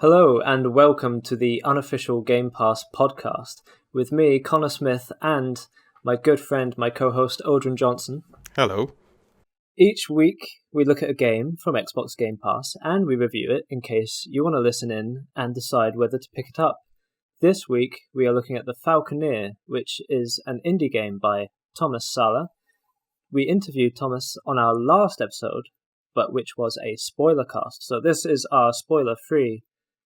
Hello and welcome to the Unofficial Game Pass podcast with me, Connor Smith, and my good friend, my co-host, Odhrán Johnson. Hello. Each week we look at a game from Xbox Game Pass and we review it in case you want to listen in and decide whether to pick it up. This week we are looking at the Falconeer, which is an indie game by Tomas Sala. We interviewed Tomas on our last episode, but which was a spoiler cast. So this is our spoiler-free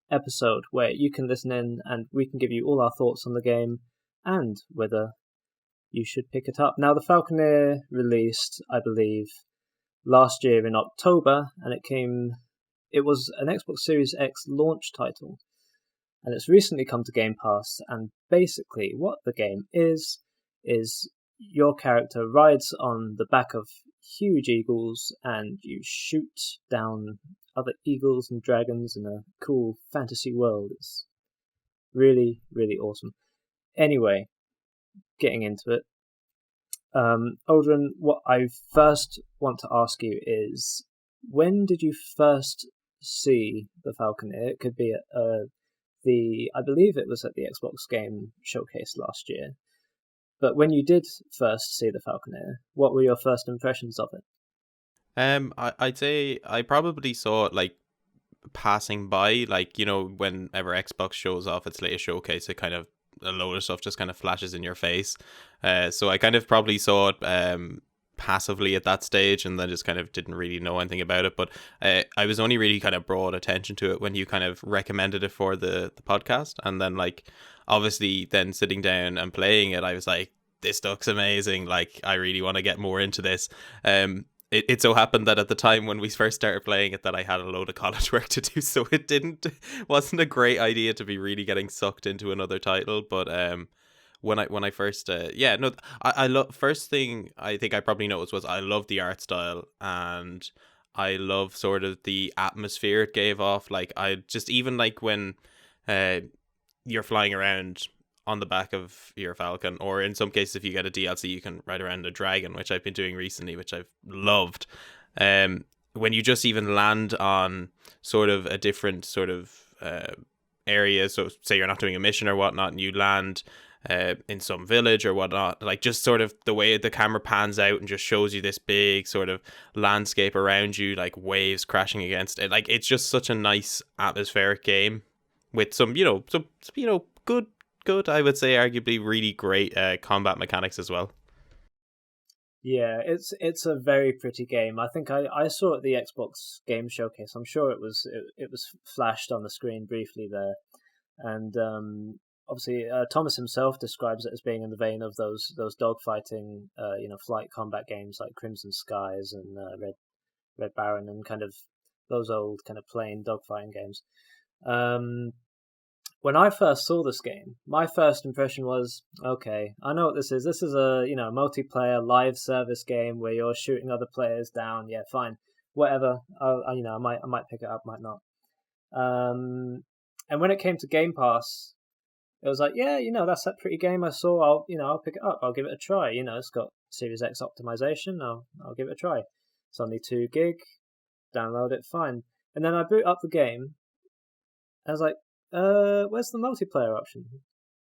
episode where you can listen in and we can give you all our thoughts on the game and whether you should pick it up. Now, the Falconeer released, I believe, last year in October, and it was an Xbox Series X launch title, and it's recently come to Game Pass. And basically what the game is your character rides on the back of huge eagles and you shoot down other eagles and dragons in a cool fantasy world. It's really, really awesome. Anyway, getting into it. Odhrán, what I first want to ask you is, when did you first see the Falconeer? It could be at I believe it was at the Xbox Game Showcase last year. But when you did first see the Falconeer, what were your first impressions of it? I'd say I probably saw it like passing by, like, you know, whenever Xbox shows off its latest showcase, it kind of a load of stuff just kind of flashes in your face. So I kind of probably saw it passively at that stage, and then just kind of didn't really know anything about it. But I was only really kind of brought attention to it when you kind of recommended it for the podcast, and then like obviously then sitting down and playing it, I was like, this looks amazing. Like, I really want to get more into this. It so happened that at the time when we first started playing it, that I had a load of college work to do, so wasn't a great idea to be really getting sucked into another title. But when I first I love, first thing I think I probably noticed was I love the art style, and I love sort of the atmosphere it gave off. Like, I just, even like when you're flying around on the back of your Falcon, or in some cases if you get a DLC you can ride around a dragon, which I've been doing recently, which I've loved. When you just even land on sort of a different sort of area, so say you're not doing a mission or whatnot, and you land in some village or whatnot, like just sort of the way the camera pans out and just shows you this big sort of landscape around you, like waves crashing against it, like it's just such a nice atmospheric game with some good, I would say arguably really great combat mechanics as well. Yeah, it's a very pretty game. I think I saw it at the Xbox Game Showcase. I'm sure it was flashed on the screen briefly there, and obviously Tomas himself describes it as being in the vein of those dogfighting, flight combat games like Crimson Skies and Red Baron, and kind of those old kind of plain dogfighting games. When I first saw this game, my first impression was, okay, I know what this is. This is a multiplayer live service game where you're shooting other players down. Yeah, fine, whatever. I might pick it up, might not. And when it came to Game Pass, it was like, yeah, that's that pretty game I saw. I'll pick it up. I'll give it a try. It's got Series X optimization. I'll give it a try. It's only 2 gig. Download it, fine. And then I boot up the game. I was like, where's the multiplayer option?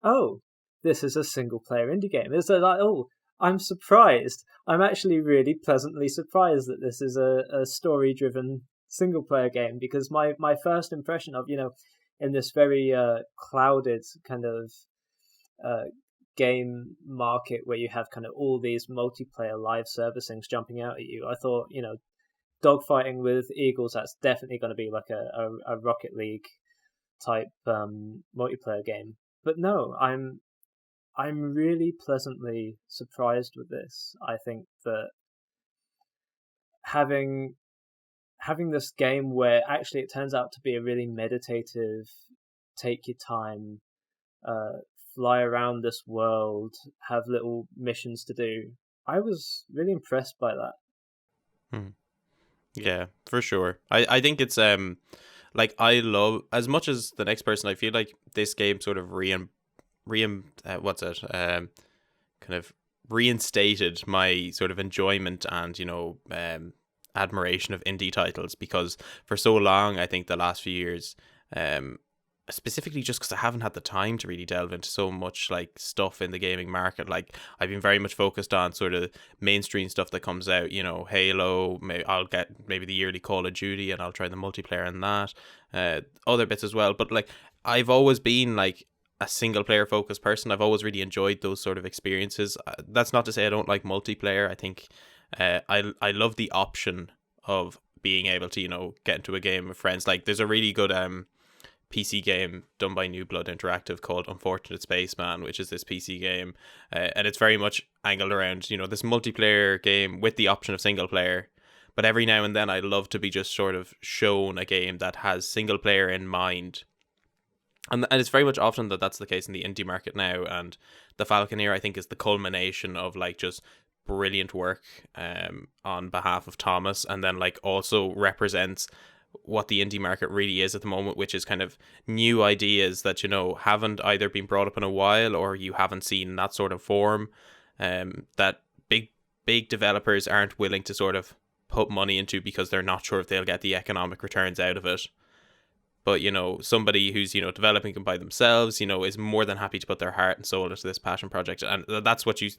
Oh, this is a single player indie game. It's like, oh, I'm surprised. I'm actually really pleasantly surprised that this is a story driven single player game, because my first impression of, in this very clouded kind of game market where you have kind of all these multiplayer live service things jumping out at you, I thought, dogfighting with eagles, that's definitely going to be like a Rocket League type multiplayer game. But no, I'm really pleasantly surprised with this. I think that having this game where actually it turns out to be a really meditative, take your time, fly around this world, have little missions to do, I was really impressed by that. Yeah, for sure. I think it's like, I love, as much as the next person, I feel like this game sort of reinstated my sort of enjoyment and admiration of indie titles, because for so long, I think the last few years, Specifically just because I haven't had the time to really delve into so much like stuff in the gaming market. Like I've been very much focused on sort of mainstream stuff that comes out, you know, Halo, I'll get maybe the yearly Call of Duty and I'll try the multiplayer in that, other bits as well. But like I've always been like a single player focused person. I've always really enjoyed those sort of experiences. That's not to say I don't like multiplayer. I think I love the option of being able to, you know, get into a game with friends. Like there's a really good PC game done by New Blood Interactive called Unfortunate Spaceman, which is this PC game, and it's very much angled around, you know, this multiplayer game with the option of single player. But every now and then I love to be just sort of shown a game that has single player in mind. And it's very much often that's the case in the indie market now. And the Falconeer, I think, is the culmination of like just brilliant work on behalf of Tomas, and then like also represents what the indie market really is at the moment, which is kind of new ideas that, you know, haven't either been brought up in a while or you haven't seen that sort of form, that big developers aren't willing to sort of put money into because they're not sure if they'll get the economic returns out of it. But, you know, somebody who's, you know, developing them by themselves, you know, is more than happy to put their heart and soul into this passion project. And that's what you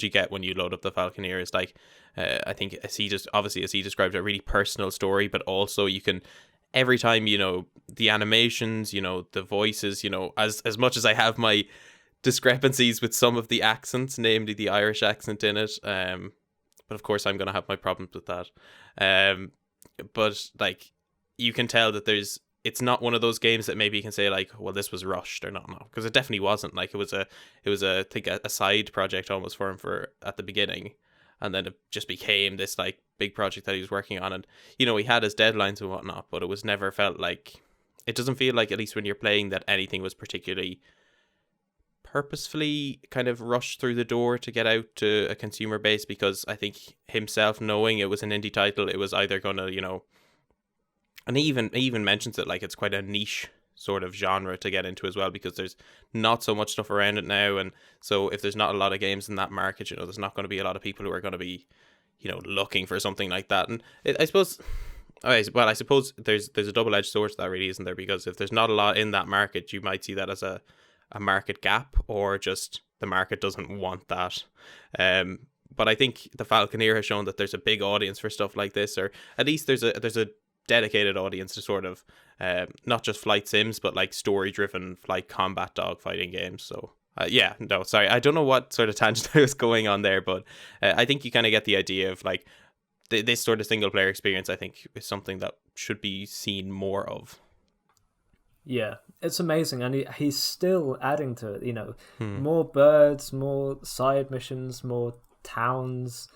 get when you load up the Falconeer. Is like, I think as he described, a really personal story, but also you can, every time, you know, the animations, you know, the voices, you know, as much as I have my discrepancies with some of the accents, namely the Irish accent in it, but of course I'm going to have my problems with that. But like, you can tell that it's not one of those games that maybe you can say like, well, this was rushed or not, because it definitely wasn't. Like it was I think a side project almost for him at the beginning, and then it just became this like big project that he was working on. And, you know, he had his deadlines and whatnot, but it was never felt like, it doesn't feel like, at least when you're playing, that anything was particularly purposefully kind of rushed through the door to get out to a consumer base, because I think himself, knowing it was an indie title, it was either going to, you know, and he even mentions it like it's quite a niche sort of genre to get into as well, because there's not so much stuff around it now. And so if there's not a lot of games in that market, you know, there's not going to be a lot of people who are going to be, you know, looking for something like that. And I suppose there's a double-edged sword to that, really, isn't there? Because if there's not a lot in that market, you might see that as a market gap, or just the market doesn't want that. But I think the Falconeer has shown that there's a big audience for stuff like this, or at least there's a dedicated audience to sort of not just flight sims, but like story-driven flight combat dogfighting games. So sorry, I don't know what sort of tangent I was going on there, but I think you kind of get the idea of like this sort of single player experience. I think is something that should be seen more of. Yeah, it's amazing, and he's still adding to it. You know, more birds, more side missions, more towns.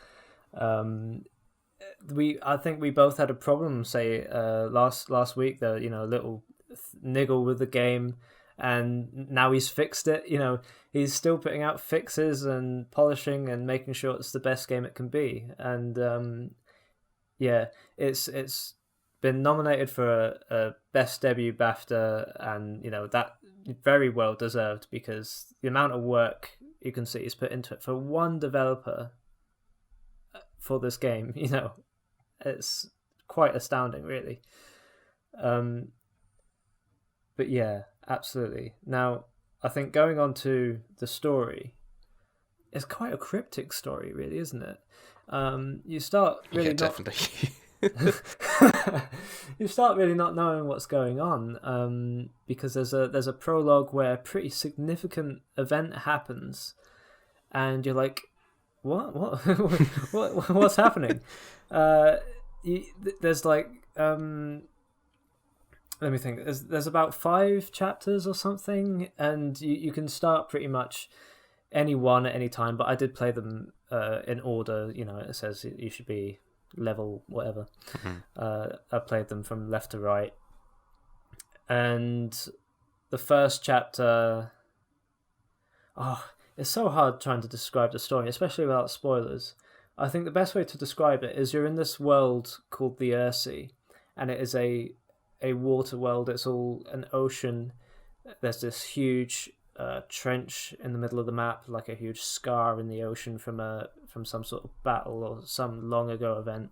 I think we both had a problem, say, last week. There, you know, a little niggle with the game, and now he's fixed it. You know, he's still putting out fixes and polishing and making sure it's the best game it can be. And it's been nominated for a best debut BAFTA, and, you know, that very well deserved, because the amount of work you can see is put into it for one developer for this game. You know, it's quite astounding, really. But yeah, absolutely. Now, I think going on to the story, it's quite a cryptic story, really, isn't it? You start really definitely. You start really not knowing what's going on, because there's a prologue where a pretty significant event happens, and you're like, what's happening? There's like let me think. There's about 5 chapters or something, and you can start pretty much any one at any time. But I did play them in order. You know, it says you should be level whatever. I played them from left to right, and the first chapter. It's so hard trying to describe the story, especially without spoilers. I think the best way to describe it is you're in this world called the Earthsea, and it is a water world. It's all an ocean. There's this huge trench in the middle of the map, like a huge scar in the ocean from some sort of battle or some long ago event.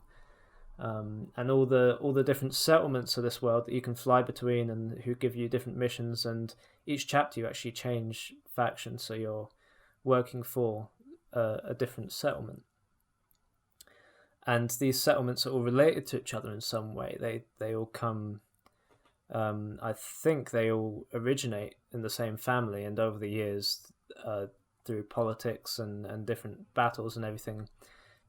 and all the different settlements of this world that you can fly between and who give you different missions. And each chapter you actually change factions, so you're working for a different settlement. And these settlements are all related to each other in some way. They all come. I think they all originate in the same family, and over the years, through politics and different battles and everything,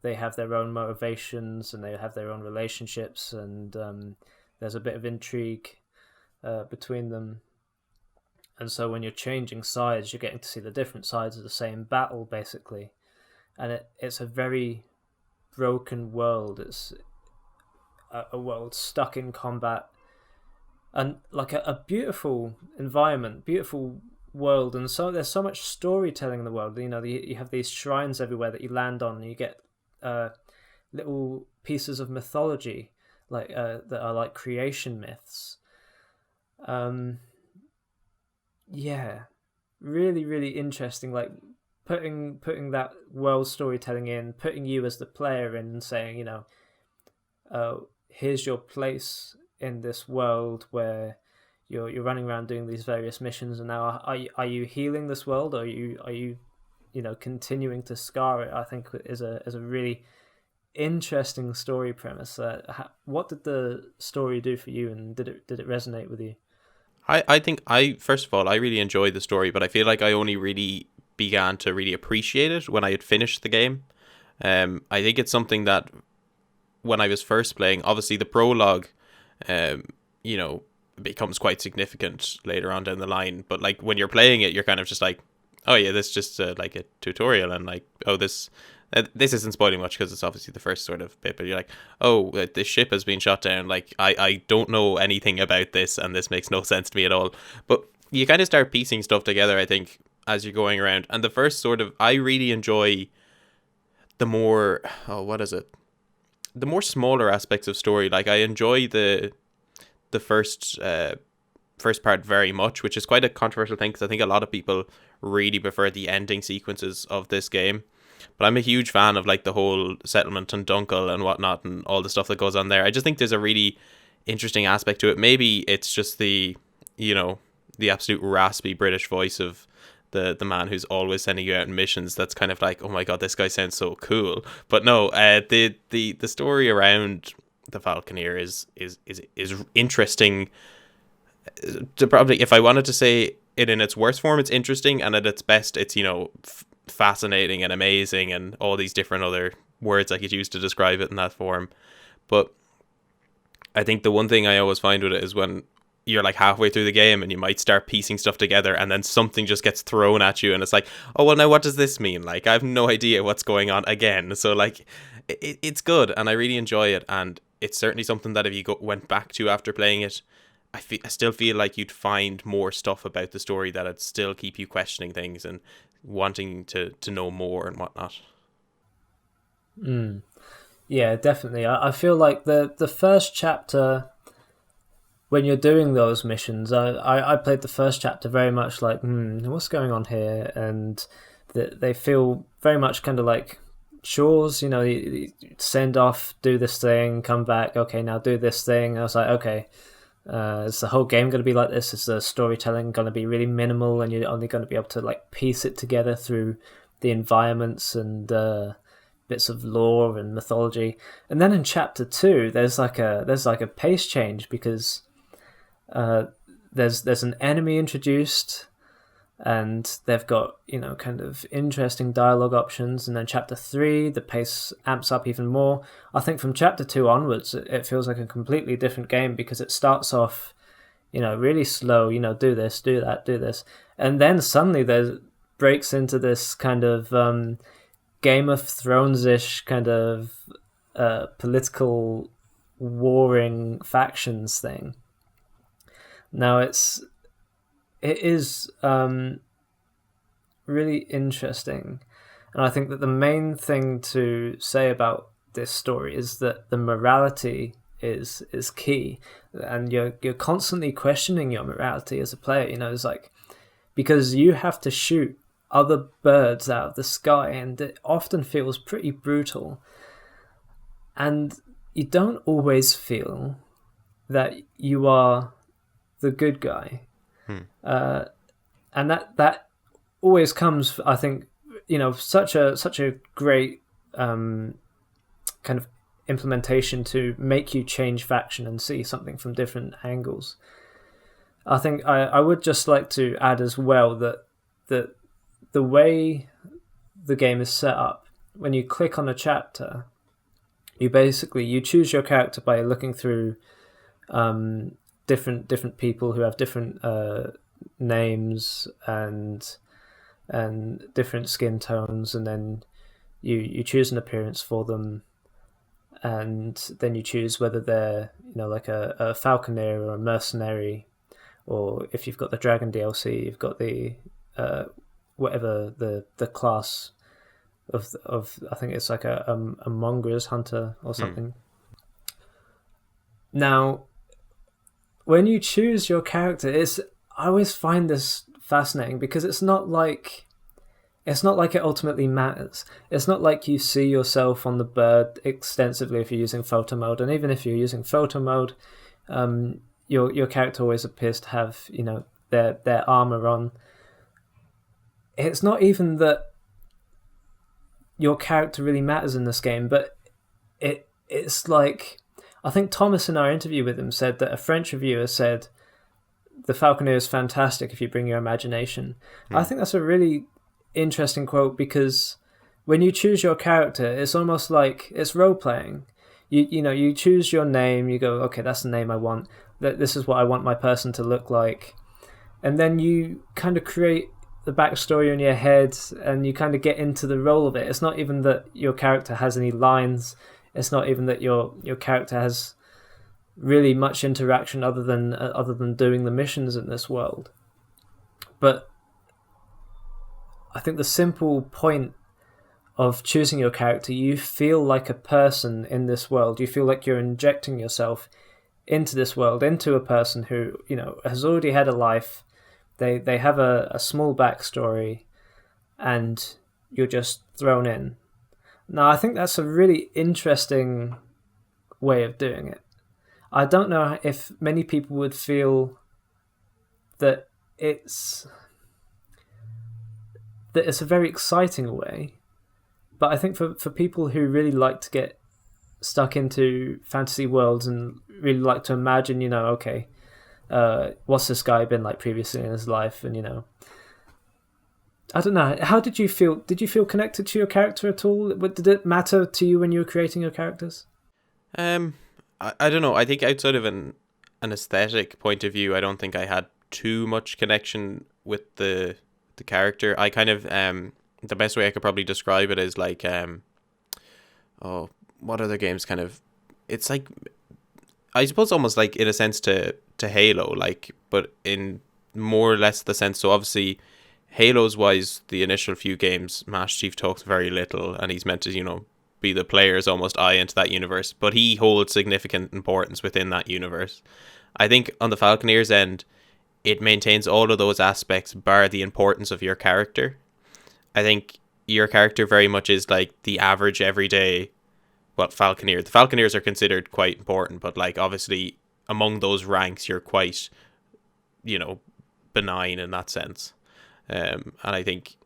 they have their own motivations and they have their own relationships, and there's a bit of intrigue between them. And so when you're changing sides, you're getting to see the different sides of the same battle, basically. And it's a very broken world. It's a world stuck in combat, and like a beautiful environment, beautiful world. And so there's so much storytelling in the world. You have these shrines everywhere that you land on, and you get little pieces of mythology like that are like creation myths. Yeah, really, really interesting. Like putting that world storytelling in, putting you as the player in, and saying, here's your place in this world where you're running around doing these various missions, and now are you healing this world, or are you continuing to scar it? I think is a really interesting story premise. What did the story do for you, and did it resonate with you? I think first of all, I really enjoyed the story, but I feel like I only really began to really appreciate it when I had finished the game. I think it's something that when I was first playing, obviously the prologue, becomes quite significant later on down the line. But like when you're playing it, you're kind of just like, oh yeah, this is just like a tutorial, and like, oh, this isn't spoiling much because it's obviously the first sort of bit, but you're like, oh, this ship has been shot down. Like, I don't know anything about this, and this makes no sense to me at all. But you kind of start piecing stuff together, I think, as you're going around. And the first sort of, I really enjoy the more, the more smaller aspects of story. Like, I enjoy the first part very much, which is quite a controversial thing because I think a lot of people really prefer the ending sequences of this game. But I'm a huge fan of like the whole settlement and Dunkel and whatnot and all the stuff that goes on there. I just think there's a really interesting aspect to it. Maybe it's just the absolute raspy British voice of the man who's always sending you out on missions. That's kind of like, oh my god, this guy sounds so cool. But no, the story around the Falconeer is interesting. Probably, if I wanted to say it in its worst form, it's interesting, and at its best, it's fascinating and amazing, and all these different other words I could use to describe it in that form. But I think the one thing I always find with it is when you're like halfway through the game and you might start piecing stuff together, and then something just gets thrown at you, and it's like, oh well, now what does this mean? Like, I have no idea what's going on again. So like, it's good, and I really enjoy it, and it's certainly something that if you went back to after playing it, I still feel like you'd find more stuff about the story that'd still keep you questioning things and wanting to know more and whatnot. Yeah, definitely. I feel like the first chapter, when you're doing those missions, I played the first chapter very much like, what's going on here? And they feel very much kind of like chores, you send off, do this thing, come back, okay, now do this thing. I was like, okay, is the whole game going to be like this? Is the storytelling going to be really minimal, and you're only going to be able to like piece it together through the environments and bits of lore and mythology? And then in chapter 2, there's like a pace change, because there's an enemy introduced, and they've got kind of interesting dialogue options. And then chapter 3, the pace amps up even more. I think from chapter 2 onwards, it feels like a completely different game, because it starts off really slow, do this, do that, do this, and then suddenly there breaks into this kind of Game of Thrones-ish kind of political warring factions thing. Now it is really interesting, and I think that the main thing to say about this story is that the morality is key, and you're constantly questioning your morality as a player. It's like, because you have to shoot other birds out of the sky, and it often feels pretty brutal. And you don't always feel that you are the good guy. And that always comes, I think, such a great kind of implementation to make you change faction and see something from different angles. I think I would just like to add as well that the way the game is set up, when you click on a chapter, you choose your character by looking through different people who have different names and different skin tones, and then you choose an appearance for them, and then you choose whether they're like a Falconeer or a mercenary, or if you've got the Dragon DLC, you've got the whatever the class of I think it's like a mongrous hunter or something. Now, when you choose your character, I always find this fascinating because it's not like it ultimately matters. It's not like you see yourself on the bird extensively if you're using photo mode, and even if you're using photo mode, your character always appears to have their armor on. It's not even that your character really matters in this game, but it's like, I think Tomas in our interview with him said that a French reviewer said the Falconeer is fantastic if you bring your imagination. I think that's a really interesting quote, because when you choose your character, it's almost like it's role playing. You choose your name, you go, okay, that's the name I want, this is what I want my person to look like, and then you kind of create the backstory in your head and you kind of get into the role of it. It's not even that your character has any lines, it's not even that your character has really much interaction other than doing the missions in this world. But I think the simple point of choosing your character, you feel like a person in this world. You feel like you're injecting yourself into this world, into a person who has already had a life. They have a small backstory, and you're just thrown in. Now, I think that's a really interesting way of doing it. I don't know if many people would feel that it's a very exciting way, but I think for people who really like to get stuck into fantasy worlds and really like to imagine, okay, what's this guy been like previously in his life, and I don't know. How did you feel? Did you feel connected to your character at all? Did it matter to you when you were creating your characters? I don't know. I think outside of an aesthetic point of view, I don't think I had too much connection with the character. I kind of the best way I could probably describe it is like what other games kind of, it's like, I suppose almost like in a sense to Halo, like, but in more or less the sense. So obviously Halo's wise, the initial few games, Master Chief talks very little, and he's meant to be the player's almost eye into that universe, but he holds significant importance within that universe. I think on the Falconeer's end, it maintains all of those aspects bar the importance of your character. I think your character very much is like the average everyday Falconeer. The Falconeers are considered quite important, but like obviously among those ranks you're quite benign in that sense. And I think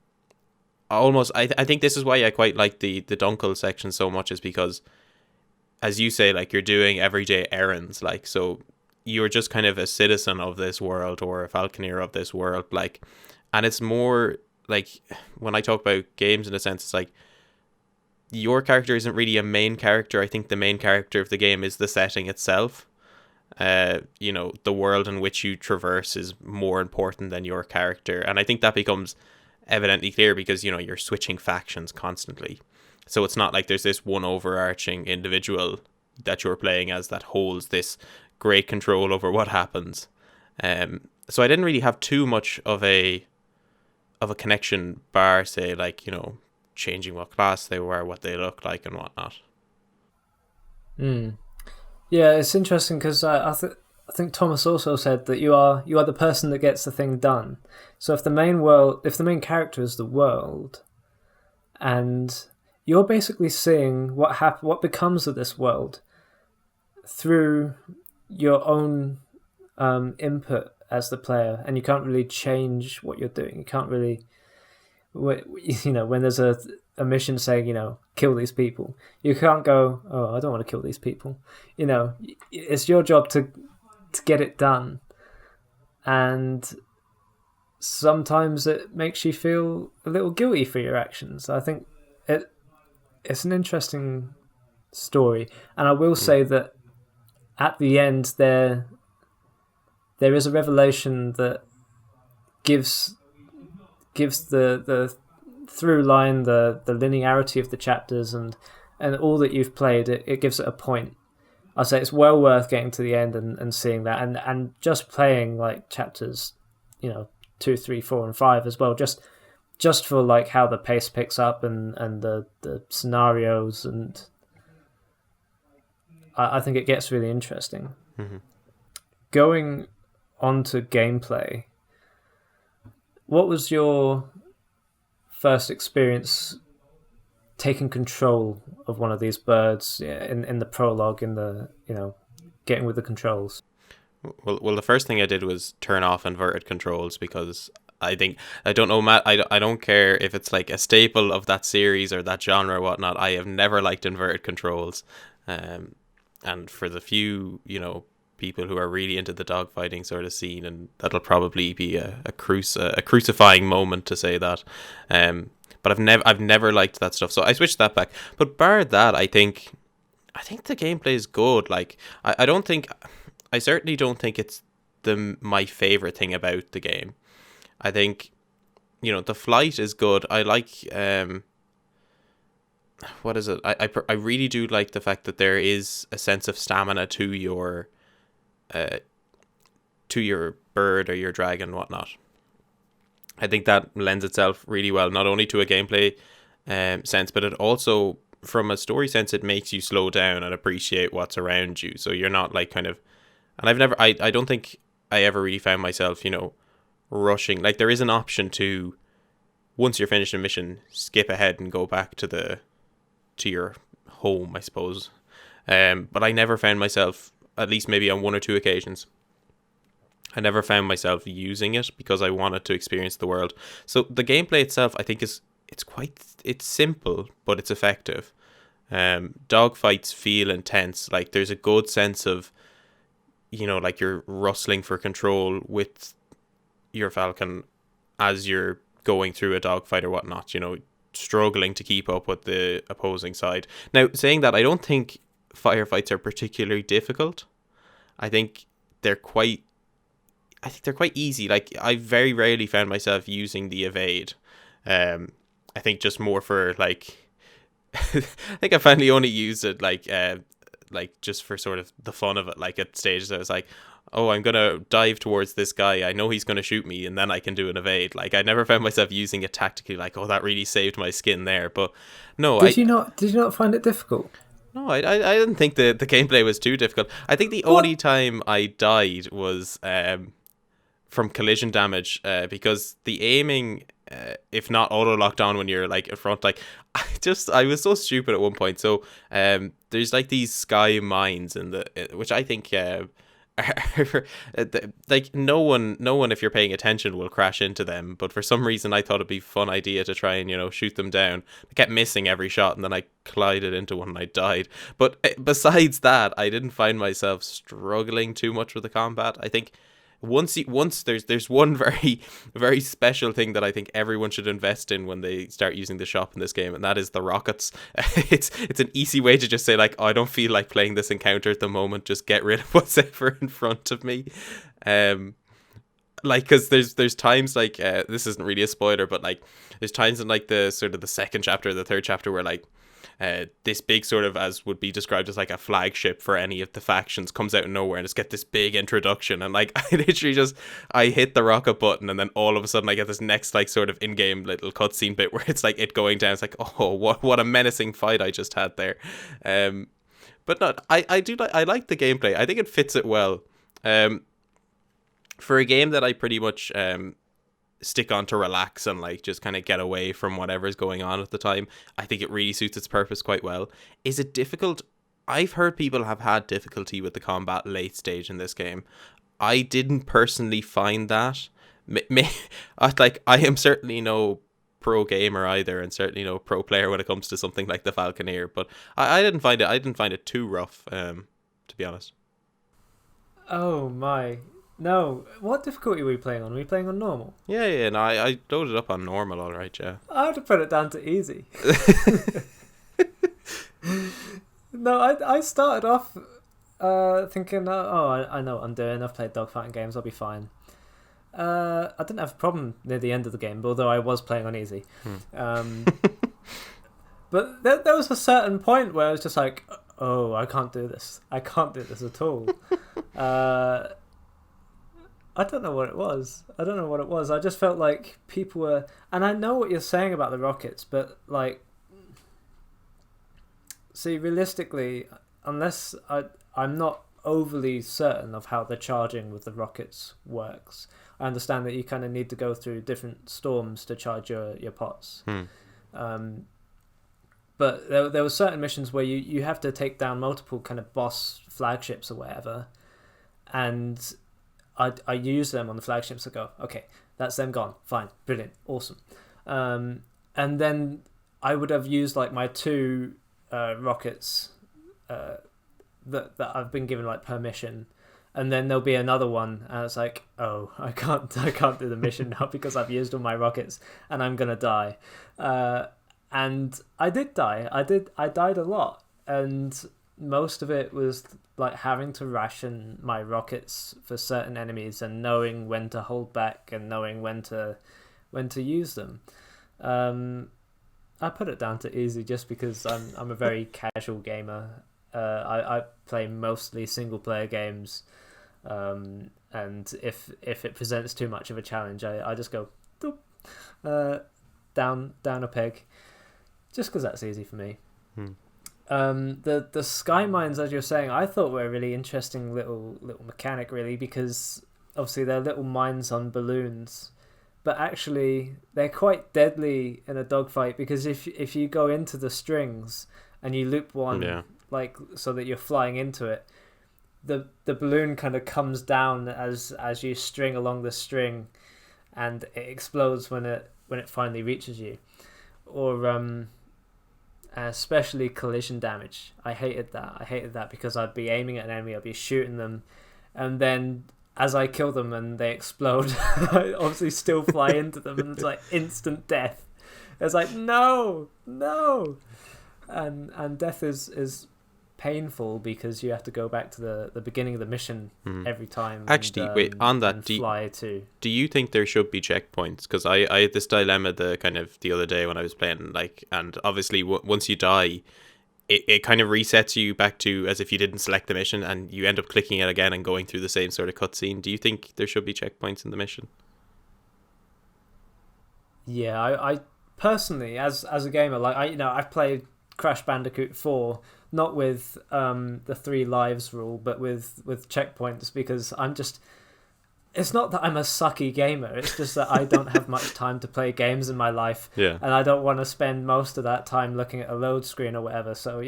I think this is why I quite like the Dunkel section so much, is because, as you say, like, you're doing everyday errands, like, so you're just kind of a citizen of this world, or a Falconeer of this world, like, and it's more like, when I talk about games in a sense, it's like your character isn't really a main character. I think the main character of the game is the setting itself. The world in which you traverse is more important than your character, and I think that becomes evidently clear because you're switching factions constantly, so it's not like there's this one overarching individual that you're playing as that holds this great control over what happens. So I didn't really have too much of a connection, bar say like changing what class they were, what they look like, and whatnot. Yeah, it's interesting because I think Tomas also said that you are the person that gets the thing done. So if the main character is the world, and you're basically seeing what becomes of this world through your own input as the player, and you can't really change what you're doing. You can't really, when there's a mission saying, kill these people, you can't go, oh, I don't want to kill these people. It's your job to get it done. And sometimes it makes you feel a little guilty for your actions. I think it's an interesting story. And I will say that at the end there is a revelation that gives the through line, the linearity of the chapters and all that you've played, it gives it a point. I'd say it's well worth getting to the end and seeing that, and just playing like chapters 2, 3, 4 and 5 as well, just for like how the pace picks up and the scenarios, and I think it gets really interesting. Mm-hmm. Going on to gameplay, what was your first experience taking control of one of these birds in the prologue, in the getting with the controls? Well, the first thing I did was turn off inverted controls, because I don't know, Matt, I don't care if it's like a staple of that series or that genre or whatnot. I have never liked inverted controls, and for the few people who are really into the dogfighting sort of scene, and that'll probably be a crucifying moment to say that. But I've never liked that stuff, so I switched that back. But bar that, I think the gameplay is good. Like I certainly don't think it's my favorite thing about the game. I think the flight is good. I like what is it? I really do like the fact that there is a sense of stamina to your bird or your dragon and whatnot. I think that lends itself really well, not only to a gameplay sense, but it also, from a story sense, it makes you slow down and appreciate what's around you. So you're not like kind of, and I don't think I ever really found myself, rushing. Like there is an option to, once you're finished a mission, skip ahead and go back to your home, I suppose. But I never found myself, at least maybe on one or two occasions, I never found myself using it because I wanted to experience the world. So the gameplay itself, I think it's simple, but it's effective. Dogfights feel intense. Like there's a good sense of, like you're rustling for control with your falcon as you're going through a dogfight or whatnot, struggling to keep up with the opposing side. Now, saying that, I don't think firefights are particularly difficult. I think they're quite easy. Like I very rarely found myself using the evade. I think just more for like I think I finally only used it like just for sort of the fun of it. Like at stages I was like, oh, I'm gonna dive towards this guy, I know he's gonna shoot me, and then I can do an evade. Like I never found myself using it tactically, like, oh, that really saved my skin there. But no, did you not find it difficult? No, I didn't think the gameplay was too difficult. I think the only time I died was from collision damage, because the aiming, if not auto locked on when you're like in front, like I was so stupid at one point. So there's like these sky mines in which I think like no one if you're paying attention will crash into them, but for some reason I thought it'd be a fun idea to try and shoot them down. I kept missing every shot, and then I collided into one and I died. But besides that, I didn't find myself struggling too much with the combat. I think once there's one very, very special thing that I think everyone should invest in when they start using the shop in this game, and that is the rockets. It's an easy way to just say like, oh, I don't feel like playing this encounter at the moment, just get rid of what's ever in front of me. Like, because there's times like this isn't really a spoiler, but like there's times in like the sort of the second chapter or the third chapter where like this big sort of, as would be described as like a flagship for any of the factions, comes out of nowhere and just get this big introduction, and like I literally I hit the rocket button, and then all of a sudden I get this next like sort of in-game little cutscene bit where it's like it going down. It's like, oh, what a menacing fight I just had there. But no, I like the gameplay. I think it fits it well. For a game that I pretty much stick on to relax and like just kind of get away from whatever's going on at the time, I think it really suits its purpose quite well. Is it difficult? I've heard people have had difficulty with the combat late stage in this game. I didn't personally find that. I am certainly no pro gamer either, and certainly no pro player when it comes to something like the Falconeer. But I didn't find it. I didn't find it too rough, to be honest. Oh my. No, what difficulty were we playing on? Were we playing on normal? Yeah. No, I loaded up on normal, all right. Yeah. I would have put it down to easy. No, I started off thinking, I know what I'm doing. I've played dogfighting games. I'll be fine. I didn't have a problem near the end of the game, although I was playing on easy. But there was a certain point where I was just like, oh, I can't do this. I can't do this at all. I don't know what it was. I just felt like people were... And I know what you're saying about the rockets, but, like... See, realistically, unless I'm not overly certain of how the charging with the rockets works. I understand that you kind of need to go through different storms to charge your pots. But there were certain missions where you have to take down multiple kind of boss flagships or whatever, and I use them on the flagships to go, okay, that's them gone, fine, brilliant, awesome. And then I would have used like my 2 rockets that I've been given like permission, and then there'll be another one, and it's like, oh, I can't do the mission now because I've used all my rockets and I'm gonna die. And I did die. I died a lot, and most of it was like having to ration my rockets for certain enemies and knowing when to hold back and knowing when to use them. I put it down to easy just because I'm a very casual gamer. I play mostly single player games, and if it presents too much of a challenge, I just go down a peg, just because that's easy for me. The sky mines, as you're saying, I thought were a really interesting little mechanic, really, because obviously they're little mines on balloons, but actually they're quite deadly in a dogfight, because if you go into the strings and you loop one, like so that you're flying into it, the balloon kind of comes down as you string along the string, and it explodes when it finally reaches you. Or especially collision damage. I hated that because I'd be aiming at an enemy, I'd be shooting them, and then as I kill them and they explode, I obviously still fly into them, and it's like instant death. It's like no, and death is painful because you have to go back to the beginning of the mission every time. Actually, wait, on that, do you think there should be checkpoints? Because I had this dilemma the other day when I was playing, like, and obviously once you die, it kind of resets you back to as if you didn't select the mission, and you end up clicking it again and going through the same sort of cutscene. Do you think there should be checkpoints in the mission? Yeah, I personally, as a gamer, like I've played Crash Bandicoot 4, not with the 3 lives rule, but with checkpoints, because it's not that I'm a sucky gamer, it's just that I don't have much time to play games in my life, and I don't want to spend most of that time looking at a load screen or whatever, so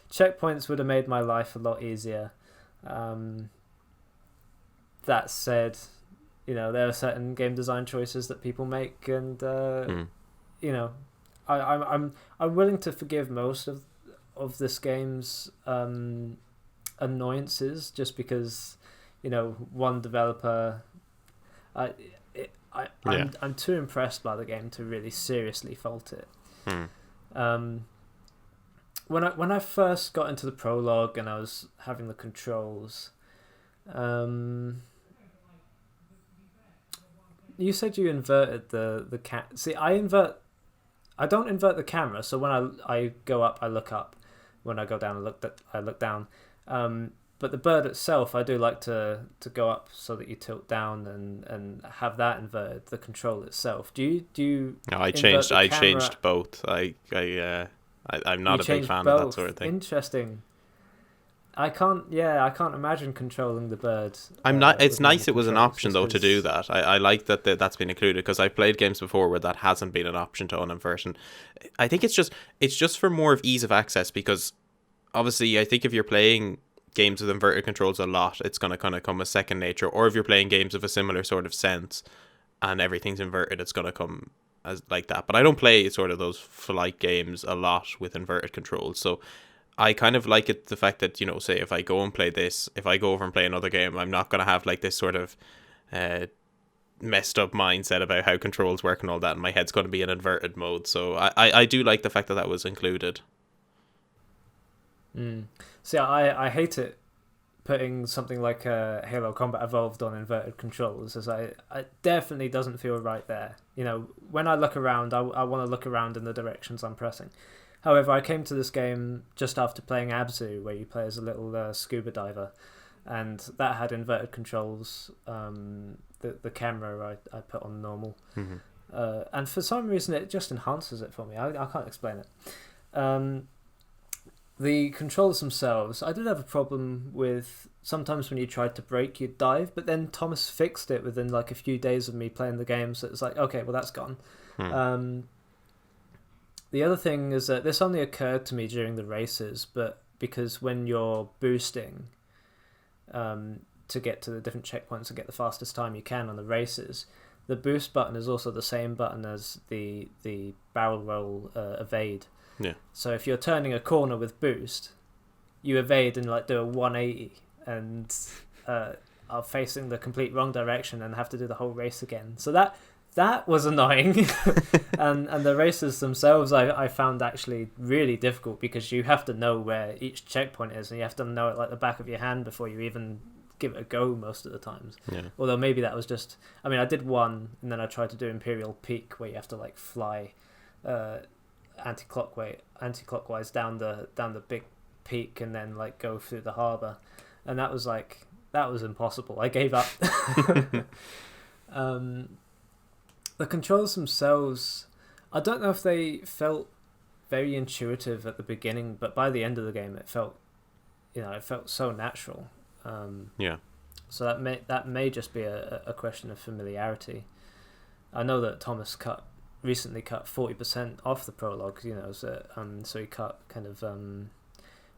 checkpoints would have made my life a lot easier. That said, there are certain game design choices that people make, and I'm willing to forgive most of this game's annoyances, just because one developer, I'm too impressed by the game to really seriously fault it. When I first got into the prologue and I was having the controls, you said you inverted the See, I don't invert the camera, so when I go up, I look up. When I go down, I look down. But the bird itself, I do like to go up so that you tilt down and have that inverted. The control itself. Do you? No, I changed both. I'm not a big fan of that sort of thing. Interesting. I can't imagine controlling the bird. I'm not. It's with normal nice it was an controls, option just though to do 'cause- that. I like that's been included, because I've played games before where that hasn't been an option to uninvert. And I think it's just for more of ease of access, because obviously I think if you're playing games with inverted controls a lot, it's gonna kind of come as second nature. Or if you're playing games of a similar sort of sense and everything's inverted, it's gonna come as like that. But I don't play sort of those flight games a lot with inverted controls, so I kind of like it, the fact that, you know, say if I go and play this, if I go over and play another game, I'm not going to have like this sort of messed up mindset about how controls work and all that, and my head's going to be in inverted mode. So I do like the fact that was included. See, I hate it putting something like Halo Combat Evolved on inverted controls, as it definitely doesn't feel right there. You know, when I look around, I want to look around in the directions I'm pressing. However, I came to this game just after playing Abzu, where you play as a little scuba diver, and that had inverted controls. The camera I put on normal, and for some reason it just enhances it for me. I can't explain it. The controls themselves, I did have a problem with. Sometimes when you tried to brake, you'd dive, but then Thomas fixed it within like a few days of me playing the game, so it's like, okay, well that's gone. The other thing is that this only occurred to me during the races, but because when you're boosting to get to the different checkpoints and get the fastest time you can on the races, the boost button is also the same button as the barrel roll evade. Yeah. So if you're turning a corner with boost, you evade and like do a 180 and are facing the complete wrong direction and have to do the whole race again. So that was annoying. and the races themselves I found actually really difficult, because you have to know where each checkpoint is, and you have to know it like the back of your hand before you even give it a go most of the times. Yeah. Although maybe that was just, I mean, I did one and then I tried to do Imperial Peak, where you have to like fly anti-clockwise down the big peak and then like go through the harbour, and that was impossible. I gave up. The controls themselves, I don't know if they felt very intuitive at the beginning, but by the end of the game it felt so natural. So that may just be a question of familiarity. I know that Thomas recently cut 40% off the prologue, you know, so he cut kind of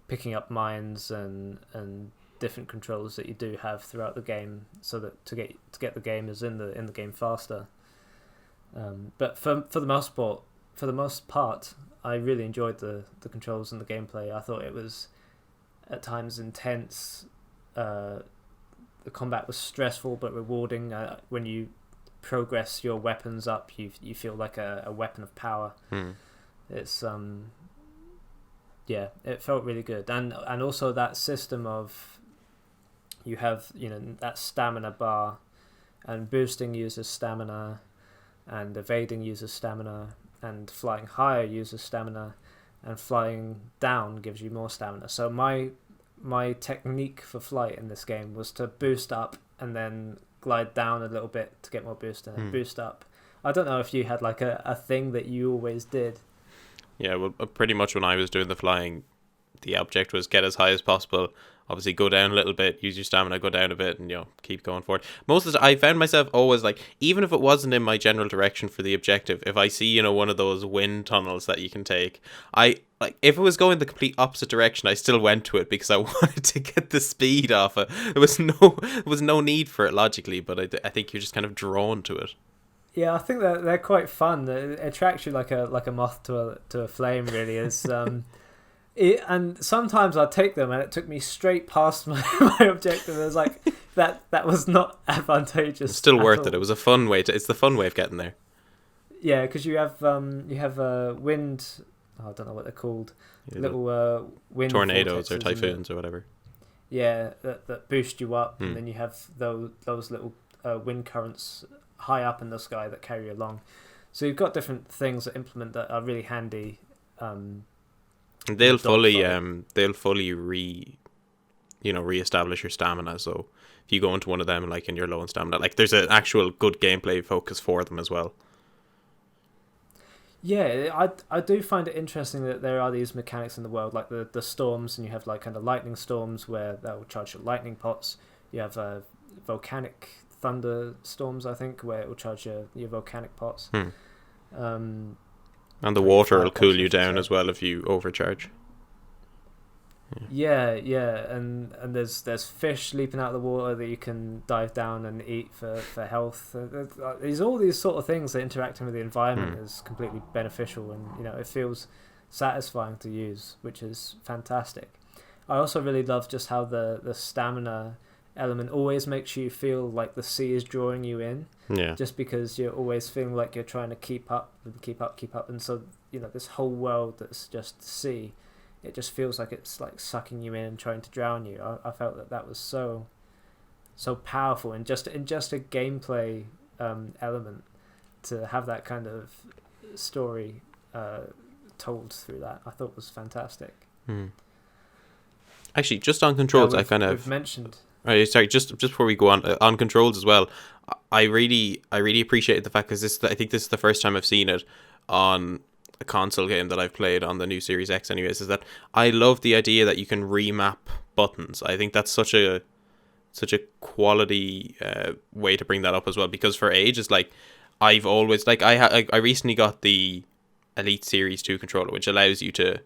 picking up mines and different controls that you do have throughout the game, so that to get the gamers in the game faster. But for the most part, I really enjoyed the controls and the gameplay. I thought it was at times intense. The combat was stressful but rewarding. When you progress your weapons up, you feel like a weapon of power. It's it felt really good, and also that system of you have, you know, that stamina bar, and boosting uses stamina, and evading uses stamina, and flying higher uses stamina, and flying down gives you more stamina. So my technique for flight in this game was to boost up and then glide down a little bit to get more boost, and then boost up. I don't know if you had like a thing that you always did. Yeah, well, pretty much when I was doing the flying, the object was get as high as possible, obviously go down a little bit, use your stamina, go down a bit, and, you know, keep going forward. Most of the time, I found myself always like, even if it wasn't in my general direction for the objective, if I see, you know, one of those wind tunnels that you can take, if it was going the complete opposite direction, I still went to it because I wanted to get the speed off it. There was no need for it logically, but I think you're just kind of drawn to it. Yeah, I think they're quite fun. It attracts you like a moth to a flame, really. Is and sometimes I'd take them and it took me straight past my objective. It was like that was not advantageous. It's still worth it. It was a fun way it's the fun way of getting there. Yeah, because you have wind. I don't know what they're called. Yeah, little wind tornadoes or typhoons or whatever. Yeah, that boost you up, and then you have those little wind currents high up in the sky that carry you along. So you've got different things that implement that are really handy. They'll fully reestablish your stamina. So if you go into one of them like and you're low on stamina, like there's an actual good gameplay focus for them as well. Yeah, I do find it interesting that there are these mechanics in the world, like the storms, and you have like kind of lightning storms where they'll charge your lightning pots. You have volcanic thunder storms, I think, where it will charge your volcanic pots. And the water will cool you down as well if you overcharge. Yeah, and there's fish leaping out of the water that you can dive down and eat for health. There's all these sort of things that interacting with the environment is completely beneficial, and it feels satisfying to use, which is fantastic. I also really love just how the stamina element always makes you feel like the sea is drawing you in. Yeah. Just because you're always feeling like you're trying to keep up, and so this whole world that's just sea. It just feels like it's like sucking you in and trying to drown you. I felt that was so powerful, and just a gameplay element to have that kind of story told through that. I thought was fantastic. Actually, just on controls, we've mentioned. Sorry, just before we go on controls as well, I really appreciated the fact, because I think this is the first time I've seen it on a console game that I've played on the new Series X anyways, is that I love the idea that you can remap buttons. I think that's such a quality way to bring that up as well, because for ages, like, I've always, like, I recently got the Elite Series 2 controller, which allows you to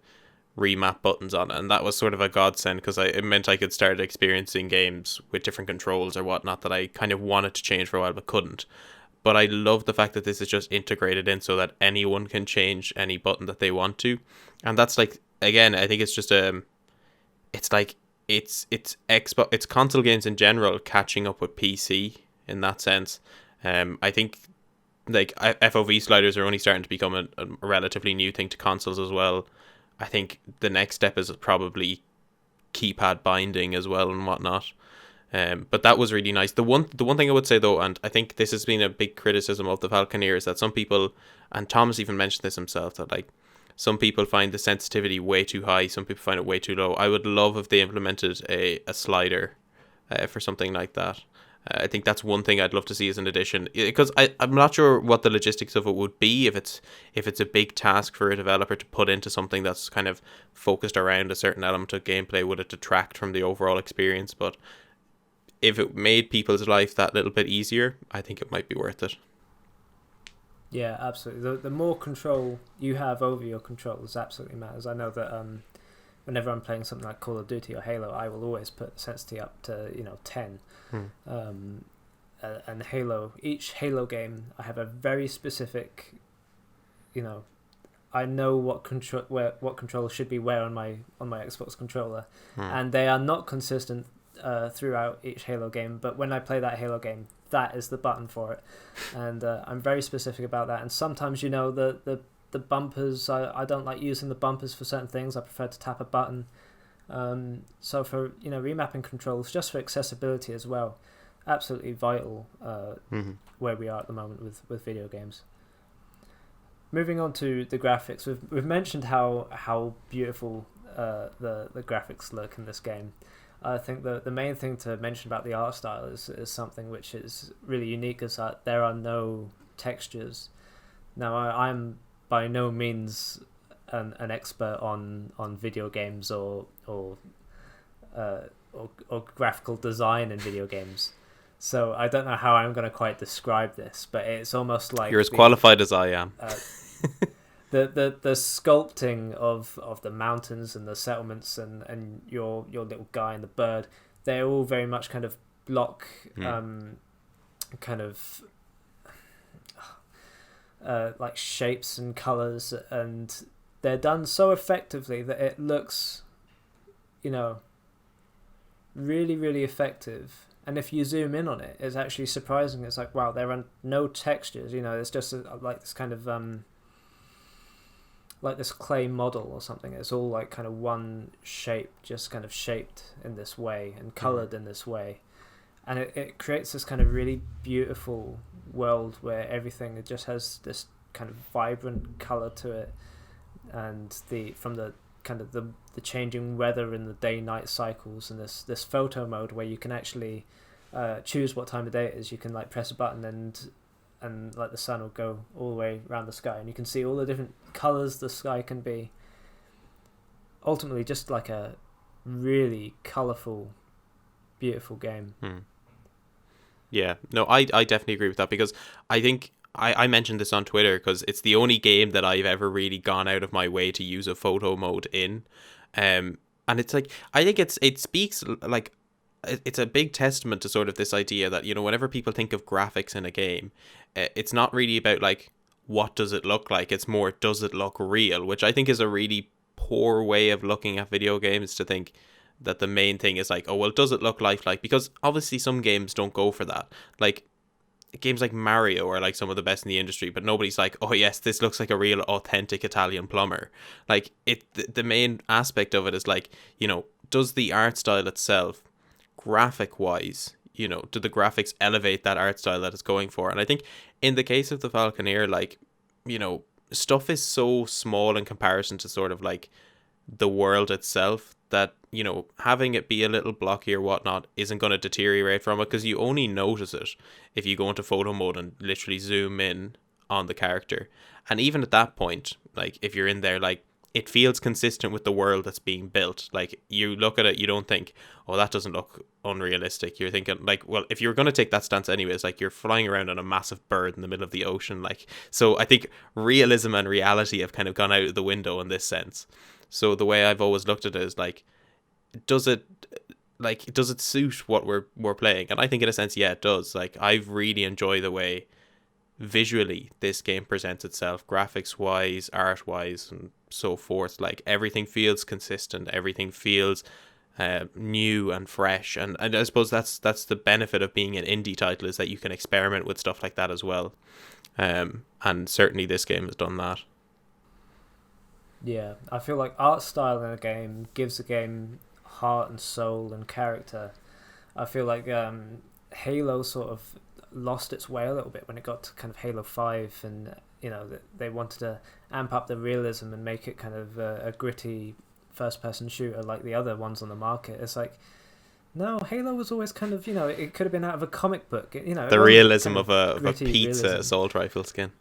remap buttons on it, and that was sort of a godsend, because it meant I could start experiencing games with different controls or whatnot that I kind of wanted to change for a while but couldn't. But I love the fact that this is just integrated in so that anyone can change any button that they want to. And that's, like, again, I think it's just it's like it's Xbox, it's console games in general catching up with PC in that sense. I think, like, FOV sliders are only starting to become a relatively new thing to consoles as well. I think the next step is probably keypad binding as well and whatnot. But that was really nice. The one thing I would say though, and I think this has been a big criticism of the Falconeer, is that some people, and Tomas even mentioned this himself, that like some people find the sensitivity way too high, some people find it way too low. I would love if they implemented a slider for something like that. I think that's one thing I'd love to see as an addition, because I'm not sure what the logistics of it would be, if it's a big task for a developer to put into something that's kind of focused around a certain element of gameplay. Would it detract from the overall experience? But if it made people's life that little bit easier, I think it might be worth it. Yeah, absolutely. The more control you have over your controls absolutely matters. I know that whenever I'm playing something like Call of Duty or Halo, I will always put the sensitivity up to 10. And Halo, each Halo game, I have a very specific, I know what control should be where on my Xbox controller, and they are not consistent throughout each Halo game. But when I play that Halo game, that is the button for it, and I'm very specific about that. And sometimes the bumpers, I don't like using the bumpers for certain things. I prefer to tap a button. So for remapping controls, just for accessibility as well, absolutely vital where we are at the moment with video games. Moving on to the graphics, we've mentioned how beautiful the graphics look in this game. I think the main thing to mention about the art style is something which is really unique, is that there are no textures. Now I'm by no means an expert on video games or graphical design in video games, so I don't know how I'm going to quite describe this, but it's almost like you're as qualified as I am. The sculpting of the mountains and the settlements and your little guy and the bird, they're all very much kind of block kind of like shapes and colors, and they're done so effectively that it looks really, really effective. And if you zoom in on it, it's actually surprising. It's like, wow, there are no textures. It's just like this kind of like this clay model or something. It's all like kind of one shape, just kind of shaped in this way and colored in this way, and it creates this kind of really beautiful world where everything just has this kind of vibrant color to it, and from the changing weather and the day-night cycles, and this photo mode where you can actually choose what time of day it is. You can like press a button and and like the sun will go all the way around the sky, and you can see all the different colors the sky can be. Ultimately, just like a really colorful, beautiful game. Yeah, no, I definitely agree with that, because I think I mentioned this on Twitter because it's the only game that I've ever really gone out of my way to use a photo mode in. And it's like, I think it speaks, like, it's a big testament to sort of this idea that, you know, whenever people think of graphics in a game, it's not really about like, what does it look like? It's more, does it look real? Which I think is a really poor way of looking at video games, to think that the main thing is like, oh, well, does it look lifelike? Because obviously some games don't go for that. Like, games like Mario are like some of the best in the industry, but nobody's like, oh yes, this looks like a real authentic Italian plumber. Like, the main aspect of it is like, you know, does the art style itself, graphic wise, you know, do the graphics elevate that art style that it's going for? And I think in the case of the Falconeer, like, you know, stuff is so small in comparison to sort of like the world itself, that, you know, having it be a little blocky or whatnot isn't going to deteriorate from it, because you only notice it if you go into photo mode and literally zoom in on the character. And even at that point, like, if you're in there, like, it feels consistent with the world that's being built. Like, you look at it, you don't think, oh, that doesn't look unrealistic. You're thinking like, well, if you're going to take that stance anyways, like, you're flying around on a massive bird in the middle of the ocean. Like, so I think realism and reality have kind of gone out of the window in this sense. So the way I've always looked at it is like, does it suit what we're playing? And I think in a sense, yeah, it does. Like, I've really enjoyed the way visually this game presents itself, graphics wise, art wise, and so forth. Like, everything feels consistent, everything feels new and fresh, and I suppose that's the benefit of being an indie title, is that you can experiment with stuff like that as well. And certainly this game has done that. Yeah, I feel like art style in a game gives the game heart and soul and character. I feel like Halo sort of lost its way a little bit when it got to kind of Halo 5, and, you know, they wanted to amp up the realism and make it kind of a gritty first-person shooter like the other ones on the market. It's like, no, Halo was always kind of, you know, it could have been out of a comic book. You know, the realism of a pizza realism. Assault rifle skin.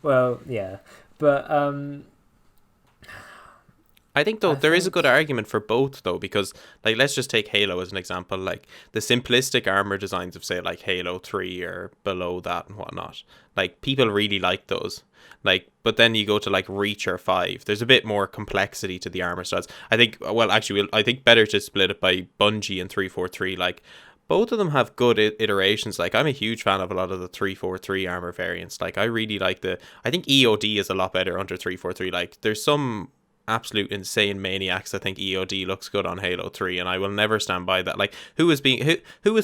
Well, yeah, but I think though there is a good argument for both though, because like, let's just take Halo as an example. Like, the simplistic armor designs of, say, like Halo 3 or below that and whatnot, like, people really like those. Like, but then you go to like Reach or 5, there's a bit more complexity to the armor styles. I think, well, actually, I think better to split it by Bungie and 343. Like, both of them have good iterations. Like, I'm a huge fan of a lot of the 343 armor variants. Like, I really like I think EOD is a lot better under 343. Like, there's some absolute insane maniacs that think EOD looks good on Halo 3, and I will never stand by that. Like, who is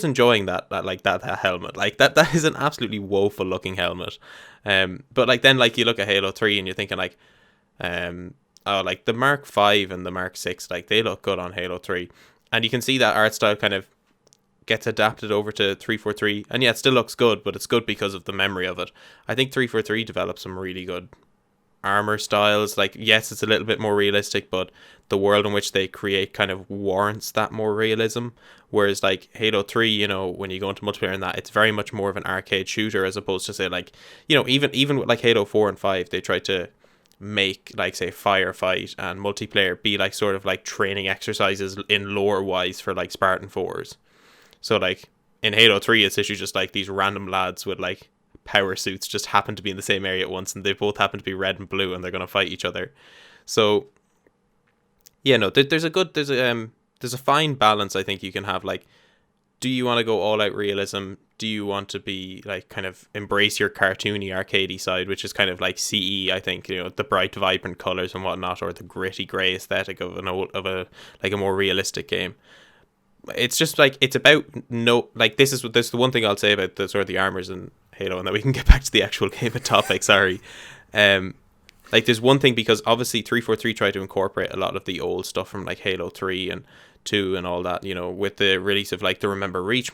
enjoying that helmet? Like, that is an absolutely woeful looking helmet. But like, then, like, you look at Halo 3 and you're thinking like, oh, like the Mark 5 and the Mark 6, like, they look good on Halo 3, and you can see that art style kind of gets adapted over to 343, and yeah, it still looks good, but it's good because of the memory of it. I think 343 developed some really good armor styles. Like, yes, it's a little bit more realistic, but the world in which they create kind of warrants that more realism. Whereas like Halo 3, you know, when you go into multiplayer and that, it's very much more of an arcade shooter, as opposed to, say, like, you know, even with like Halo 4 and 5, they tried to make, like, say, firefight and multiplayer be like sort of like training exercises in lore wise for like Spartan 4s. So like in Halo 3, it's literally just like these random lads with like power suits just happen to be in the same area at once, and they both happen to be red and blue, and they're going to fight each other. So yeah, no, there's a fine balance I think you can have. Like, do you want to go all out realism? Do you want to be like kind of embrace your cartoony arcadey side, which is kind of like CE, I think, you know, the bright vibrant colors and whatnot, or the gritty gray aesthetic of a more realistic game. It's just like, it's about this is the one thing I'll say about the sort of the armors in Halo, and then we can get back to the actual game topic. Sorry. Like, there's one thing, because obviously 343 tried to incorporate a lot of the old stuff from like Halo 3 and 2 and all that, you know, with the release of like the Remember Reach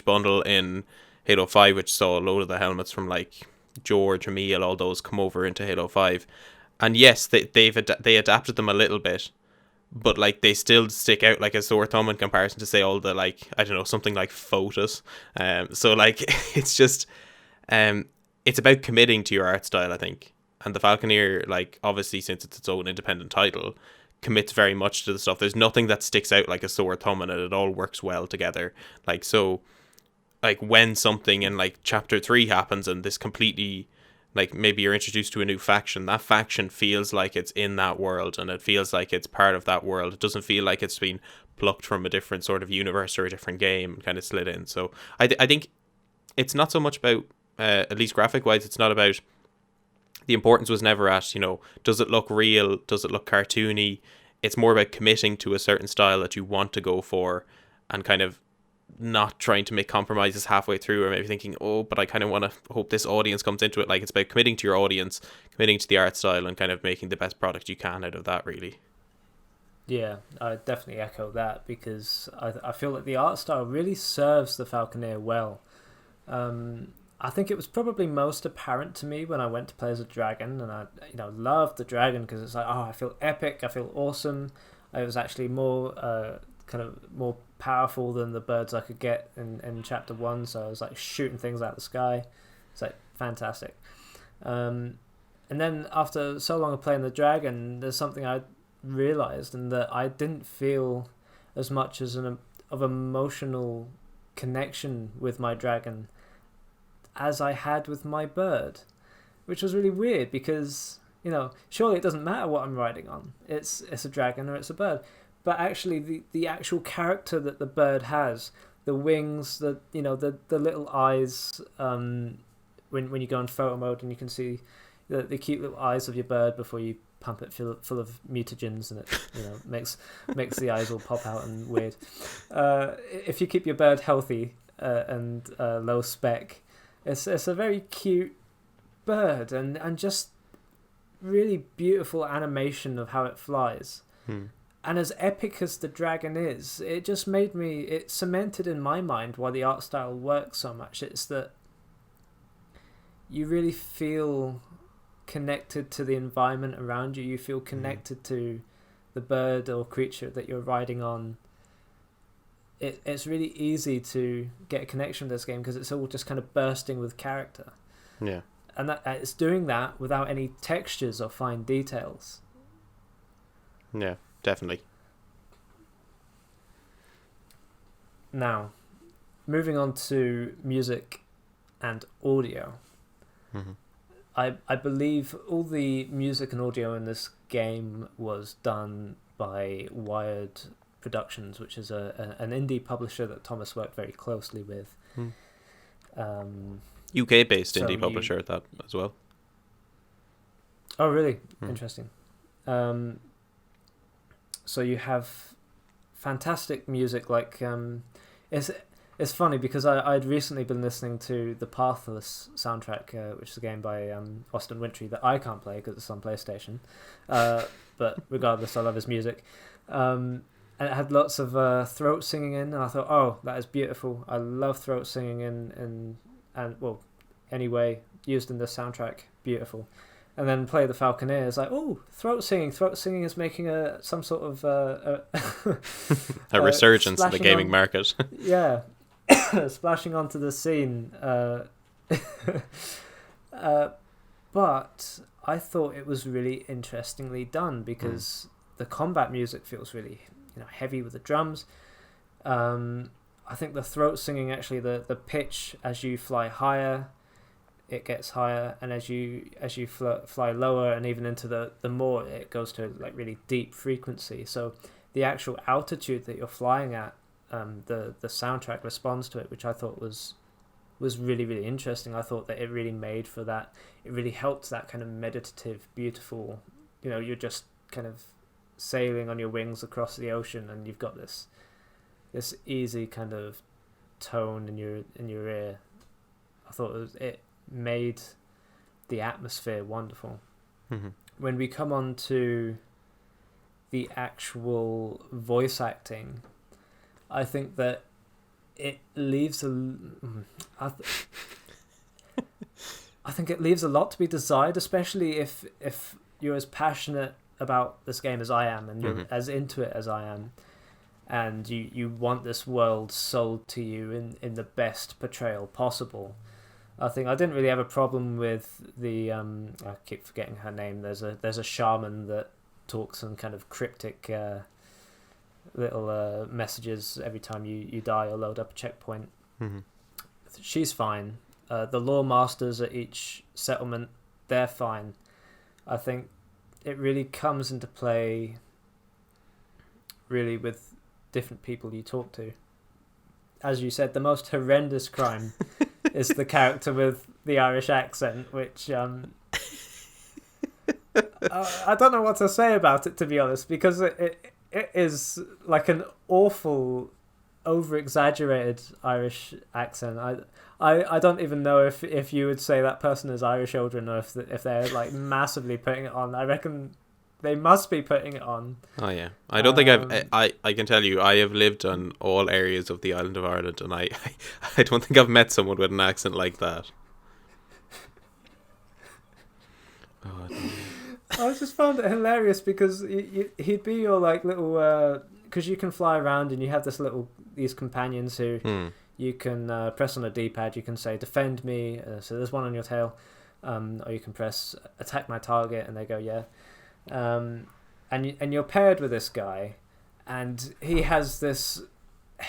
bundle in Halo 5, which saw a load of the helmets from like George, Emil, all those come over into Halo 5. And yes, they adapted them a little bit, but like they still stick out like a sore thumb in comparison to say all the like, I don't know, something like photos. So like it's just it's about committing to your art style, I think. And the Falconeer, like, obviously since it's its own independent title, commits very much to the stuff. There's nothing that sticks out like a sore thumb in it. It all works well together. Like, so like when something in like chapter 3 happens and this completely, like, maybe you're introduced to a new faction, that faction feels like it's in that world and it feels like it's part of that world. It doesn't feel like it's been plucked from a different sort of universe or a different game and kind of slid in. So I think it's not so much about at least graphic wise, it's not about, the importance was never at, you know, does it look real, does it look cartoony. It's more about committing to a certain style that you want to go for and kind of not trying to make compromises halfway through, or maybe thinking, oh, but I kind of want to hope this audience comes into it. Like, it's about committing to your audience, committing to the art style, and kind of making the best product you can out of that, really. Yeah, I definitely echo that, because I feel like the art style really serves the Falconeer well. I think it was probably most apparent to me when I went to play as a dragon, and I loved the dragon because it's like, oh, I feel epic, I feel awesome. It was actually more kind of more powerful than the birds I could get in chapter 1, so I was like shooting things out of the sky. It's like fantastic. And then after so long of playing the dragon, there's something I realized, and that I didn't feel as much as of emotional connection with my dragon as I had with my bird, which was really weird, because, you know, surely it doesn't matter what I'm riding on. It's a dragon or it's a bird, but actually the actual character that the bird has, the wings, the little eyes, when you go in photo mode and you can see the cute little eyes of your bird before you pump it full of mutagens, and it, you know, makes the eyes all pop out and weird. If you keep your bird healthy and low spec, it's a very cute bird, and just really beautiful animation of how it flies. And as epic as the dragon is, it just it cemented in my mind why the art style works so much. It's that you really feel connected to the environment around you. You feel connected to the bird or creature that you're riding on. It's really easy to get a connection with this game because it's all just kind of bursting with character. Yeah. And that it's doing that without any textures or fine details. Yeah, definitely. Now, moving on to music and audio. Mm-hmm. I believe all the music and audio in this game was done by Wired Productions, which is an indie publisher that Tomas worked very closely with. UK-based indie publisher that as well. Oh, really? Interesting. So you have fantastic music, like it's funny because I'd recently been listening to the Pathless soundtrack, which is a game by Austin Wintry that I can't play because it's on PlayStation. But regardless, I love his music. And it had lots of throat singing in, and I thought, oh, that is beautiful. I love throat singing and well, anyway, used in this soundtrack, beautiful. And then play the Falconeer, it's like, oh, throat singing is making some sort of a resurgence in the gaming market. Yeah, splashing onto the scene. But I thought it was really interestingly done because the combat music feels really, heavy with the drums. I think the throat singing, actually, the pitch as you fly higher, it gets higher, and as you fly lower and even into the more, it goes to like really deep frequency. So the actual altitude that you're flying at, the soundtrack responds to it, which I thought was really, really interesting. I thought that it really made for that. It really helped that kind of meditative, beautiful, you're just kind of sailing on your wings across the ocean, and you've got this easy kind of tone in your ear. I thought it made the atmosphere wonderful. When we come on to the actual voice acting, I think that it leaves I think it leaves a lot to be desired, especially if you're as passionate about this game as I am, and you're as into it as I am, and you want this world sold to you in the best portrayal possible. I think I didn't really have a problem with the I keep forgetting her name. There's a shaman that talks in kind of cryptic little messages every time you die or load up a checkpoint. She's fine. The lore masters at each settlement, they're fine. I think it really comes into play really with different people you talk to. As you said, the most horrendous crime is the character with the Irish accent, which I don't know what to say about it, to be honest, because it is like an awful, over-exaggerated Irish accent. I don't even know if you would say that person is Irish Odhrán, or if they're like massively putting it on. I reckon they must be putting it on. Oh yeah, I don't think I can tell you I have lived on all areas of the island of Ireland, and I don't think I've met someone with an accent like that. Oh, I just found it hilarious because he'd be your like little because you can fly around and you have these companions who you can press on a D-pad. You can say defend me, so there's one on your tail, or you can press attack my target, and they go yeah. And you're paired with this guy, and he has this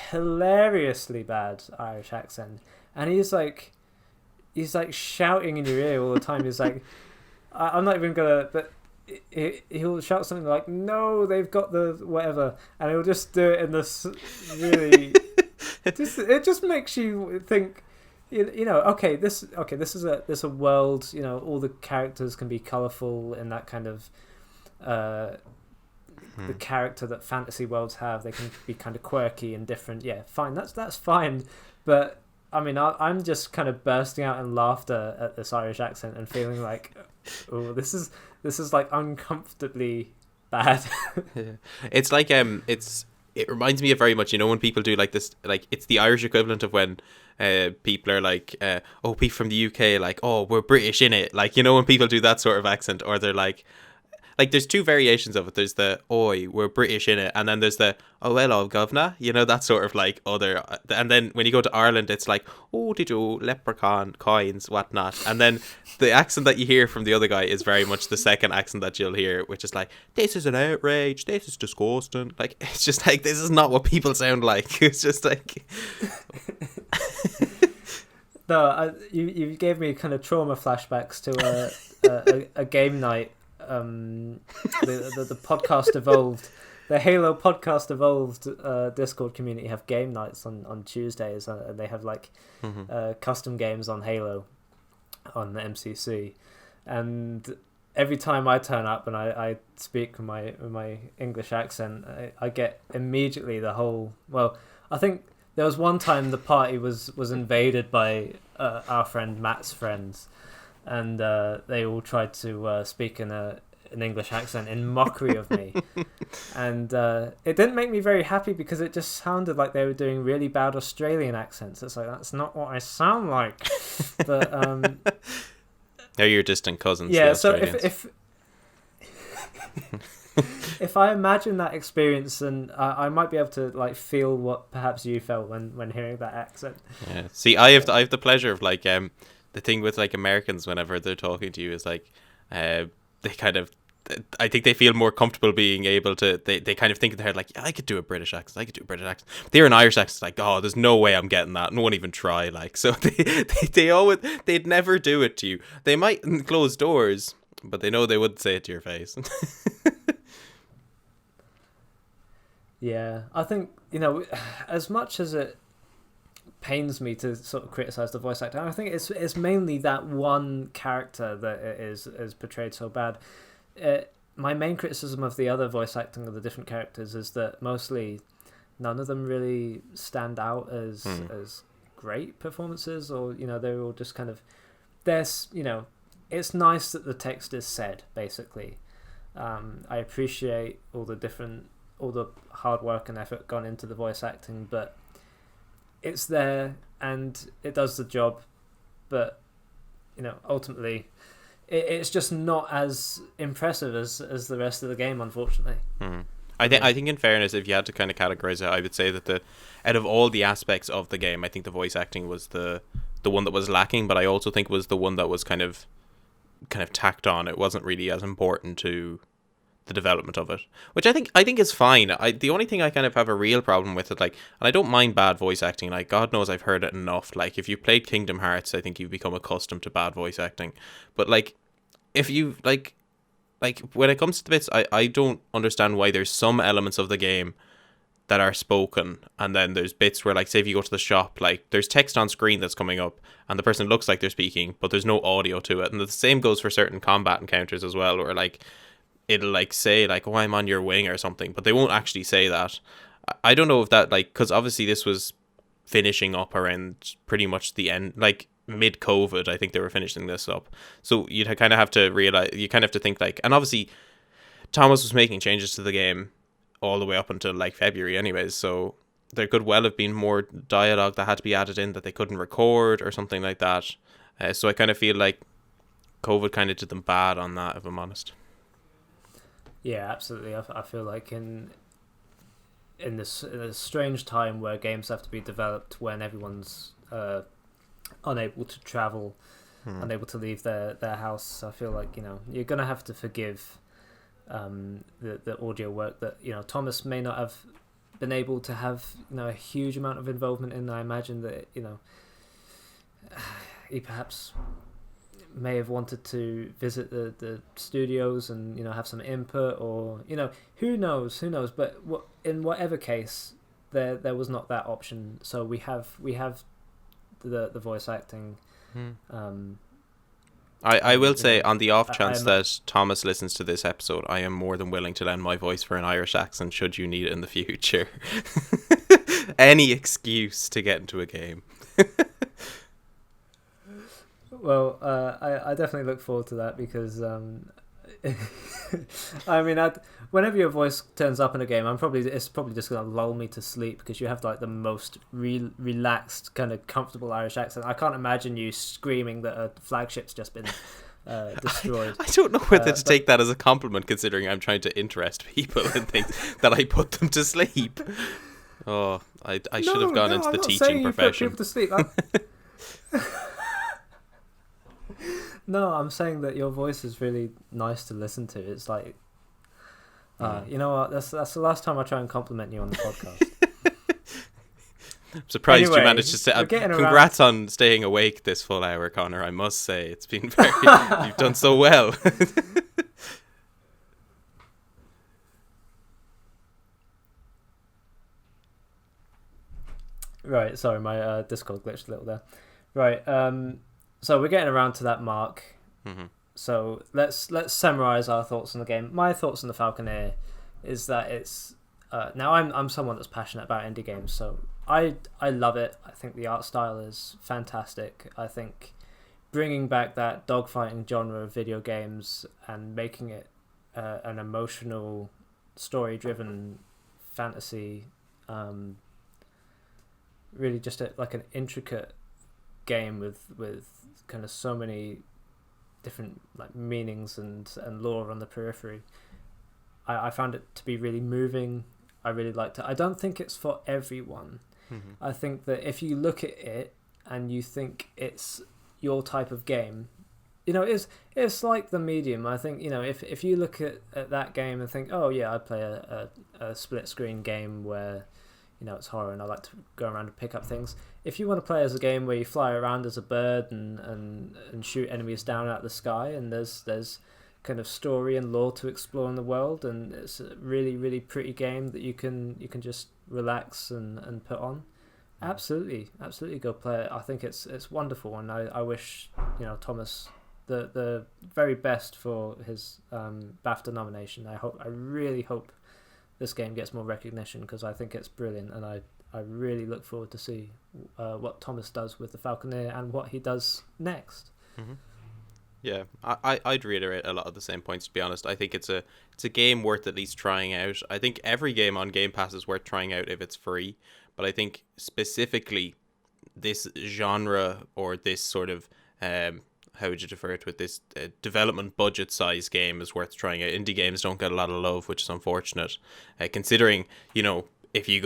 hilariously bad Irish accent, and he's like shouting in your ear all the time. He's like, I'm not even gonna, but he'll shout something like, "No, they've got the whatever," and he'll just do it in this really. It just makes you think. Okay, this is a world. All the characters can be colourful in that kind of. The character that fantasy worlds have, they can be kind of quirky and different. Yeah, fine, that's fine. But I mean, I'm just kind of bursting out in laughter at this Irish accent and feeling like, oh, this is like uncomfortably bad. Yeah. It's like it reminds me of very much, when people do like this, like it's the Irish equivalent of when people are like, oh, people from the UK, like, oh, we're British in it, like, when people do that sort of accent, or they're like there's two variations of it. There's the oi, we're British in it, and then there's the oh hello governor, that sort of like other. And then when you go to Ireland, it's like oh did you leprechaun coins whatnot, and then the accent that you hear from the other guy is very much the second accent that you'll hear, which is like this is an outrage, this is disgusting. Like it's just like this is not what people sound like. It's just like no, you gave me kind of trauma flashbacks to a game night. The podcast evolved. The Halo podcast evolved Discord community have game nights on Tuesdays, and they have like custom games on Halo on the MCC, and every time I turn up and I speak with my English accent, I get immediately the whole. Well, I think there was one time the party was invaded by our friend Matt's friends. And they all tried to speak in an English accent in mockery of me. And it didn't make me very happy because it just sounded like they were doing really bad Australian accents. It's like, that's not what I sound like. But they're your distant cousins. Yeah, so if I imagine that experience, then I might be able to like feel what perhaps you felt when hearing that accent. Yeah. See, I have the pleasure of like the thing with like Americans whenever they're talking to you is like they kind of, I think they feel more comfortable being able to, they kind of think in their head like, yeah, I could do a British accent, but they're an Irish accent, like, oh, there's no way I'm getting that, no one even try, like, so they'd never do it to you. They might close doors, but they know they wouldn't say it to your face. Yeah, I think, as much as it pains me to sort of criticize the voice acting, I think it's mainly that one character that is portrayed so bad. My main criticism of the other voice acting of the different characters is that mostly none of them really stand out as great performances, or they're all just kind of it's nice that the text is said, basically. I appreciate all the hard work and effort gone into the voice acting, but it's there and it does the job, but ultimately it's just not as impressive as the rest of the game, unfortunately. I think in fairness, if you had to kind of categorize it, I would say that out of all the aspects of the game, I think the voice acting was the one that was lacking, but I also think was the one that was kind of tacked on. It wasn't really as important to the development of it, which I think is fine. The only thing I kind of have a real problem with it, like, and I don't mind bad voice acting, like, God knows I've heard it enough. Like, if you played Kingdom Hearts, I think you've become accustomed to bad voice acting. But like, if you like when it comes to the bits, I don't understand why there's some elements of the game that are spoken, and then there's bits where, like, say if you go to the shop, like, there's text on screen that's coming up and the person looks like they're speaking, but there's no audio to it. And the same goes for certain combat encounters as well, where like it'll like say like, oh, I'm on your wing or something, but they won't actually say that. I don't know if that, like, because obviously this was finishing up around pretty much the end, like mid-COVID, I think they were finishing this up. So you'd kind of have to realize, you kind of have to think like, and obviously Thomas was making changes to the game all the way up until like February anyways, so there could well have been more dialogue that had to be added in that they couldn't record or something like that. So I kind of feel like COVID kind of did them bad on that, if I'm honest. Yeah, absolutely. I feel like in this strange time where games have to be developed when everyone's unable to travel, unable to leave their house, I feel like, you know, you're gonna have to forgive the audio work that, you know, Thomas may not have been able to have, you know, a huge amount of involvement in. I imagine that, you know, he perhaps may have wanted to visit the studios and, you know, have some input, or, you know, who knows, but in whatever case, there was not that option, so we have the voice acting. I will say, on the off chance that Thomas listens to this episode, I am more than willing to lend my voice for an Irish accent should you need it in the future. Any excuse to get into a game. Well, I definitely look forward to that, because I mean, whenever your voice turns up in a game, it's probably just gonna lull me to sleep, because you have like the most relaxed, kind of comfortable Irish accent. I can't imagine you screaming that a flagship's just been destroyed. I don't know whether to take that as a compliment, considering I'm trying to interest people and things that I put them to sleep. Oh, I should have gone into the teaching profession. Put people to sleep. No, I'm saying that your voice is really nice to listen to. It's like, you know what? That's the last time I try and compliment you on the podcast. I'm surprised anyway, you managed to say. Congrats on staying awake this full hour, Connor. I must say, it's been very. You've done so well. Right. Sorry, my Discord glitched a little there. Right. So we're getting around to that mark. Mm-hmm. So let's summarize our thoughts on the game. My thoughts on the Falconeer is that it's now I'm someone that's passionate about indie games, so I love it. I think the art style is fantastic. I think bringing back that dogfighting genre of video games and making it an emotional, story-driven fantasy, really just like an intricate game with kind of so many different like meanings and lore on the periphery. I found it to be really moving. I really liked it. I don't think it's for everyone. Mm-hmm. I think that if you look at it and you think it's your type of game, you know, it's like The Medium. I think, you know, if you look at that game and think, oh yeah, I play a split screen game where, you know, it's horror and I like to go around and pick up things. If you want to play as a game where you fly around as a bird and shoot enemies down out of the sky, and there's kind of story and lore to explore in the world, and it's a really, really pretty game that you can just relax and put on, absolutely go play it. I think it's wonderful, and I wish, you know, Thomas the very best for his BAFTA nomination. I really hope this game gets more recognition, because I think it's brilliant, and I really look forward to see what Thomas does with the Falconeer and what he does next. Mm-hmm. Yeah, I'd reiterate a lot of the same points, to be honest. I think it's a game worth at least trying out. I think every game on Game Pass is worth trying out if it's free, but I think specifically this genre, or this sort of how would you defer it with this development budget size game is worth trying out. Indie games don't get a lot of love, which is unfortunate, considering, you know, if you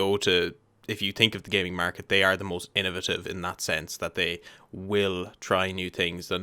think of the gaming market, they are the most innovative in that sense, that they will try new things. They're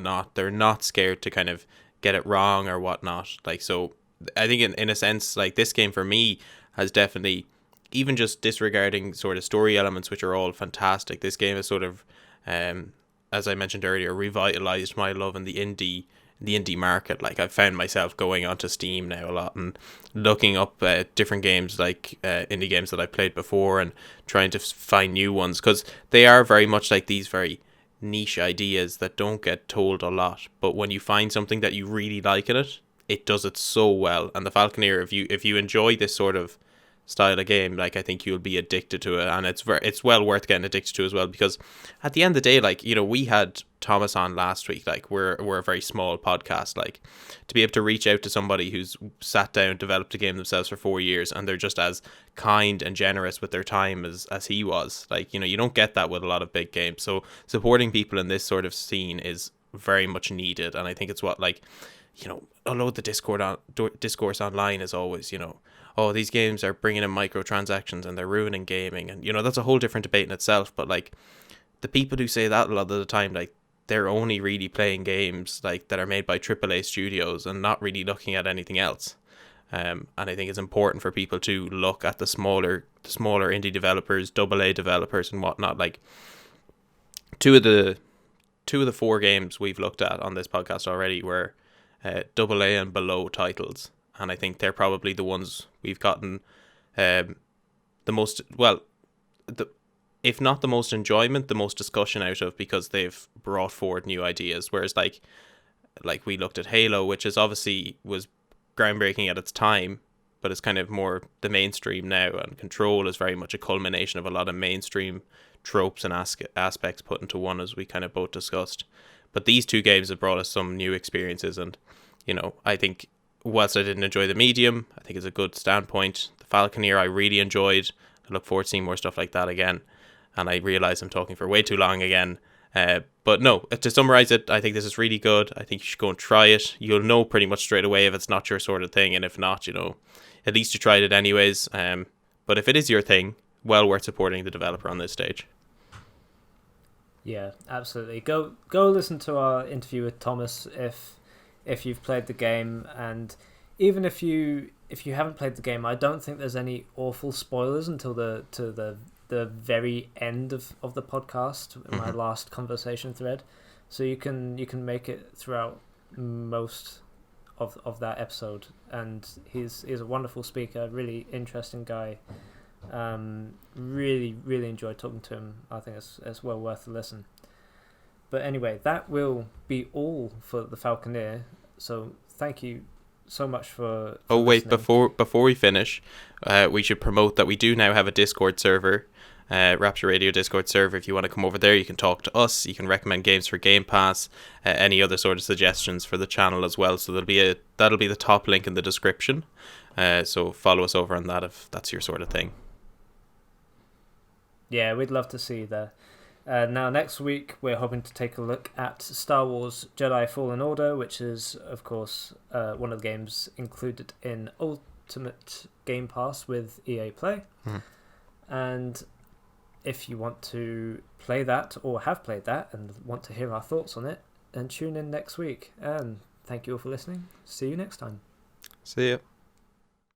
not scared to kind of get it wrong or whatnot. Like, so I think in a sense, like, this game for me has definitely, even just disregarding sort of story elements, which are all fantastic, this game has sort of, as I mentioned earlier, revitalized my love in the indie market. Like, I've found myself going onto Steam now a lot and looking up different games, like indie games that I've played before, and trying to find new ones, because they are very much like these very niche ideas that don't get told a lot. But when you find something that you really like in it, it does it so well. And the Falconeer, if you enjoy this sort of style of game, like, I think you'll be addicted to it, and it's well worth getting addicted to as well, because at the end of the day, like, you know, we had Tomas on last week. Like, we're a very small podcast. Like, to be able to reach out to somebody who's sat down, developed a game themselves for 4 years, and they're just as kind and generous with their time as he was, like, you know, you don't get that with a lot of big games. So supporting people in this sort of scene is very much needed, and I think it's what, like, you know, although the discourse online is always, you know, oh, these games are bringing in microtransactions and they're ruining gaming, and, you know, that's a whole different debate in itself. But, like, the people who say that a lot of the time, like, they're only really playing games like that are made by AAA studios and not really looking at anything else. And I think it's important for people to look at the smaller indie developers, AA developers, and whatnot. Like, two of the 4 games we've looked at on this podcast already were AA and below titles, and I think they're probably the ones we've gotten the most, well, if not the most enjoyment, the most discussion out of, because they've brought forward new ideas. Whereas like we looked at Halo, which is obviously was groundbreaking at its time, but it's kind of more the mainstream now, and Control is very much a culmination of a lot of mainstream tropes and aspects put into one, as we kind of both discussed. But these 2 games have brought us some new experiences, and, you know, I think whilst I didn't enjoy the medium, I think it's a good standpoint. The Falconeer I really enjoyed. I look forward to seeing more stuff like that again. And I realise I'm talking for way too long again. But no, to summarise it, I think this is really good. I think you should go and try it. You'll know pretty much straight away if it's not your sort of thing. And if not, you know, at least you tried it anyways. But if it is your thing, well worth supporting the developer on this stage. Yeah, absolutely. Go listen to our interview with Tomas if you've played the game, and even if you haven't played the game, I don't think there's any awful spoilers until the very end of the podcast, my last conversation thread. So you can make it throughout most of that episode, and he's a wonderful speaker, really interesting guy. Really enjoyed talking to him. I think it's well worth a listen. But anyway, that will be all for the Falconeer. So thank you so much for wait, listening. before we finish, we should promote that we do now have a Discord server, Rapture Radio Discord server. If you want to come over there, you can talk to us, you can recommend games for Game Pass, any other sort of suggestions for the channel as well. So that'll be the top link in the description, so follow us over on that if that's your sort of thing. Yeah, we'd love to see you there. Now, next week, we're hoping to take a look at Star Wars Jedi Fallen Order, which is, of course, one of the games included in Ultimate Game Pass with EA Play. And if you want to play that or have played that and want to hear our thoughts on it, then tune in next week. And thank you all for listening. See you next time. See ya.